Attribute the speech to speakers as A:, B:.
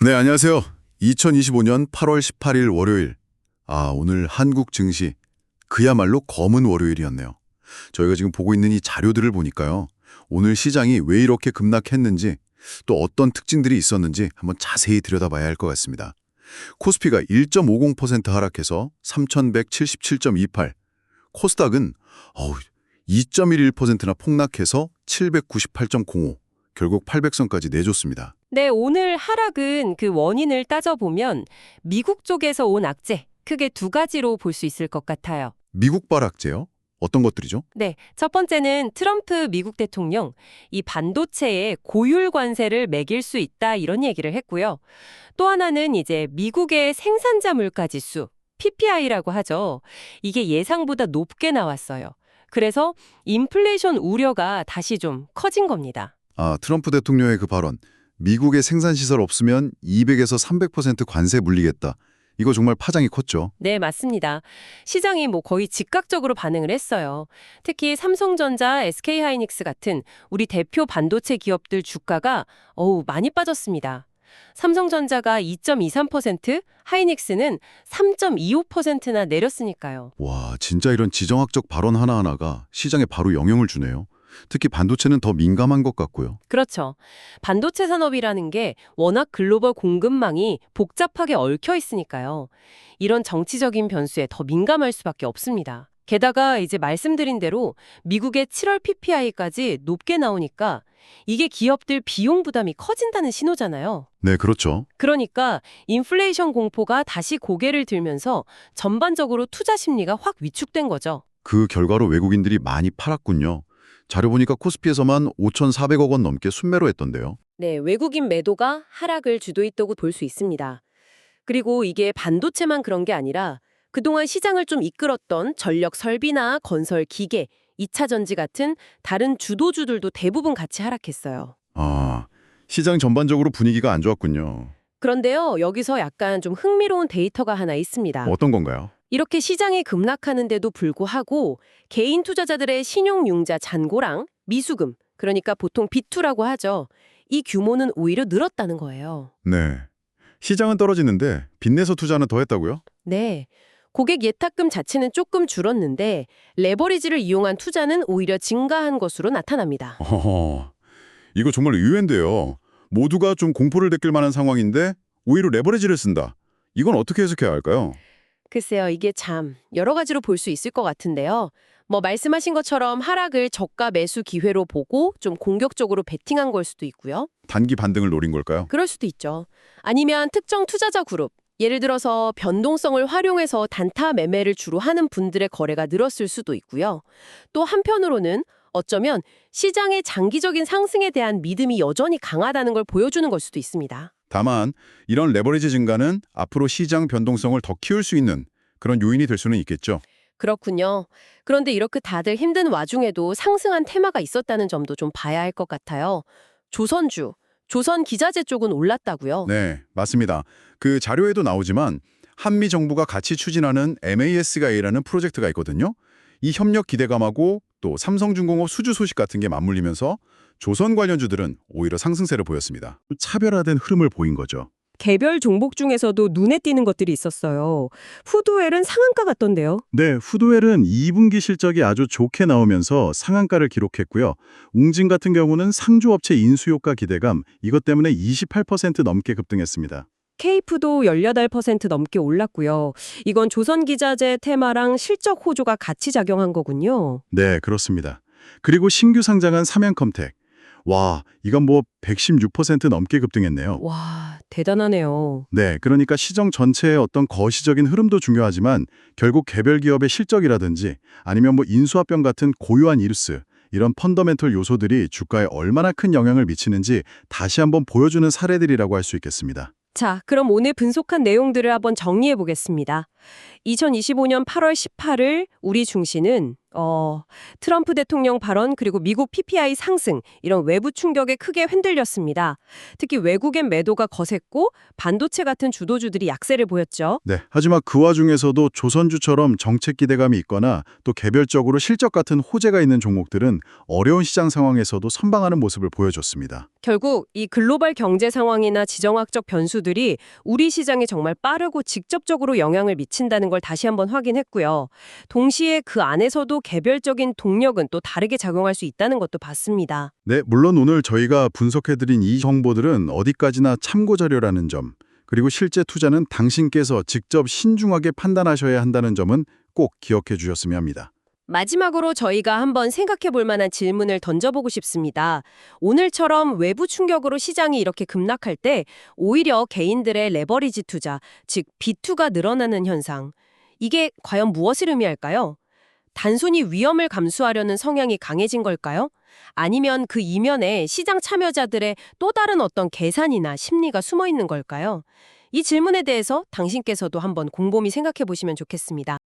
A: 네, 안녕하세요. 2025년 8월 18일 월요일. 오늘 한국 증시 그야말로 검은 월요일이었네요. 저희가 지금 보고 있는 이 자료들을 보니까요. 오늘 시장이 왜 이렇게 급락했는지 또 어떤 특징들이 있었는지 한번 자세히 들여다봐야 할 것 같습니다. 코스피가 1.50% 하락해서 3,177.28, 코스닥은 2.11%나 폭락해서 798.05, 결국 800선까지 내줬습니다.
B: 네, 오늘 하락은 그 원인을 따져보면 미국 쪽에서 온 악재, 크게 두 가지로 볼 수 있을 것 같아요.
A: 미국발 악재요? 어떤 것들이죠?
B: 네, 첫 번째는 트럼프 미국 대통령, 이 반도체에 고율 관세를 매길 수 있다 이런 얘기를 했고요. 또 하나는 이제 미국의 생산자 물가 지수, PPI라고 하죠. 이게 예상보다 높게 나왔어요. 그래서 인플레이션 우려가 다시 좀 커진 겁니다.
A: 트럼프 대통령의 그 발언, 미국의 생산시설 없으면 200에서 300% 관세 물리겠다. 이거 정말 파장이 컸죠.
B: 네, 맞습니다. 시장이 거의 즉각적으로 반응을 했어요. 특히 삼성전자, SK하이닉스 같은 우리 대표 반도체 기업들 주가가 많이 빠졌습니다. 삼성전자가 2.23%, 하이닉스는 3.25%나 내렸으니까요.
A: 와, 진짜 이런 지정학적 발언 하나하나가 시장에 바로 영향을 주네요. 특히 반도체는 더 민감한 것 같고요.
B: 그렇죠. 반도체 산업이라는 게 워낙 글로벌 공급망이 복잡하게 얽혀 있으니까요. 이런 정치적인 변수에 더 민감할 수밖에 없습니다. 게다가 이제 말씀드린 대로 미국의 7월 PPI까지 높게 나오니까 이게 기업들 비용 부담이 커진다는 신호잖아요.
A: 네, 그렇죠.
B: 그러니까 인플레이션 공포가 다시 고개를 들면서 전반적으로 투자 심리가 확 위축된 거죠.
A: 그 결과로 외국인들이 많이 팔았군요. 자료 보니까 코스피에서만 5,400억 원 넘게 순매로 했던데요.
B: 네, 외국인 매도가 하락을 주도했다고 볼 수 있습니다. 그리고 이게 반도체만 그런 게 아니라 그동안 시장을 좀 이끌었던 전력 설비나 건설 기계, 2차 전지 같은 다른 주도주들도 대부분 같이 하락했어요.
A: 시장 전반적으로 분위기가 안 좋았군요.
B: 그런데요, 여기서 약간 좀 흥미로운 데이터가 하나 있습니다.
A: 어떤 건가요?
B: 이렇게 시장이 급락하는데도 불구하고 개인 투자자들의 신용융자 잔고랑 미수금, 그러니까 보통 비투라고 하죠. 이 규모는 오히려 늘었다는 거예요.
A: 네. 시장은 떨어지는데 빚내서 투자는 더 했다고요?
B: 네. 고객 예탁금 자체는 조금 줄었는데 레버리지를 이용한 투자는 오히려 증가한 것으로 나타납니다.
A: 이거 정말 의외인데요. 모두가 좀 공포를 느낄 만한 상황인데 오히려 레버리지를 쓴다. 이건 어떻게 해석해야 할까요?
B: 글쎄요, 이게 참 여러 가지로 볼 수 있을 것 같은데요. 말씀하신 것처럼 하락을 저가 매수 기회로 보고 좀 공격적으로 베팅한 걸 수도 있고요.
A: 단기 반등을 노린 걸까요?
B: 그럴 수도 있죠. 아니면 특정 투자자 그룹, 예를 들어서 변동성을 활용해서 단타 매매를 주로 하는 분들의 거래가 늘었을 수도 있고요. 또 한편으로는 어쩌면 시장의 장기적인 상승에 대한 믿음이 여전히 강하다는 걸 보여주는 걸 수도 있습니다.
A: 다만 이런 레버리지 증가는 앞으로 시장 변동성을 더 키울 수 있는 그런 요인이 될 수는 있겠죠.
B: 그렇군요. 그런데 이렇게 다들 힘든 와중에도 상승한 테마가 있었다는 점도 좀 봐야 할 것 같아요. 조선주, 조선기자재 쪽은 올랐다고요?
A: 네, 맞습니다. 그 자료에도 나오지만 한미 정부가 같이 추진하는 MAS가이라는 프로젝트가 있거든요. 이 협력 기대감하고 또 삼성중공업 수주 소식 같은 게 맞물리면서 조선 관련주들은 오히려 상승세를 보였습니다. 차별화된 흐름을 보인 거죠.
B: 개별 종목 중에서도 눈에 띄는 것들이 있었어요. 푸드웰은 상한가 같던데요.
C: 네, 푸드웰은 2분기 실적이 아주 좋게 나오면서 상한가를 기록했고요. 웅진 같은 경우는 상조업체 인수효과 기대감, 이것 때문에 28% 넘게 급등했습니다.
B: 케이프도 18% 넘게 올랐고요. 이건 조선기자재 테마랑 실적 호조가 같이 작용한 거군요.
C: 네, 그렇습니다. 그리고 신규 상장한 삼양컴텍. 와, 이건 116% 넘게 급등했네요.
B: 와, 대단하네요.
C: 네, 그러니까 시장 전체의 어떤 거시적인 흐름도 중요하지만 결국 개별 기업의 실적이라든지 아니면 인수합병 같은 고유한 일수, 이런 펀더멘털 요소들이 주가에 얼마나 큰 영향을 미치는지 다시 한번 보여주는 사례들이라고 할 수 있겠습니다.
B: 자, 그럼 오늘 분석한 내용들을 한번 정리해 보겠습니다. 2025년 8월 18일 우리 증시는 트럼프 대통령 발언 그리고 미국 PPI 상승 이런 외부 충격에 크게 흔들렸습니다. 특히 외국엔 매도가 거셌고 반도체 같은 주도주들이 약세를 보였죠.
C: 네. 하지만 그 와중에서도 조선주처럼 정책 기대감이 있거나 또 개별적으로 실적 같은 호재가 있는 종목들은 어려운 시장 상황에서도 선방하는 모습을 보여줬습니다.
B: 결국 이 글로벌 경제 상황이나 지정학적 변수들이 우리 시장에 정말 빠르고 직접적으로 영향을 미친다는 걸 다시 한번 확인했고요. 동시에 그 안에서도 개별적인 동력은 또 다르게 작용할 수 있다는 것도 봤습니다.
C: 네, 물론 오늘 저희가 분석해드린 이 정보들은 어디까지나 참고 자료라는 점, 그리고 실제 투자는 당신께서 직접 신중하게 판단하셔야 한다는 점은 꼭 기억해 주셨으면 합니다.
B: 마지막으로 저희가 한번 생각해 볼 만한 질문을 던져보고 싶습니다. 오늘처럼 외부 충격으로 시장이 이렇게 급락할 때 오히려 개인들의 레버리지 투자, 즉 비투가 늘어나는 현상. 이게 과연 무엇을 의미할까요? 단순히 위험을 감수하려는 성향이 강해진 걸까요? 아니면 그 이면에 시장 참여자들의 또 다른 어떤 계산이나 심리가 숨어 있는 걸까요? 이 질문에 대해서 당신께서도 한번 곰곰이 생각해 보시면 좋겠습니다.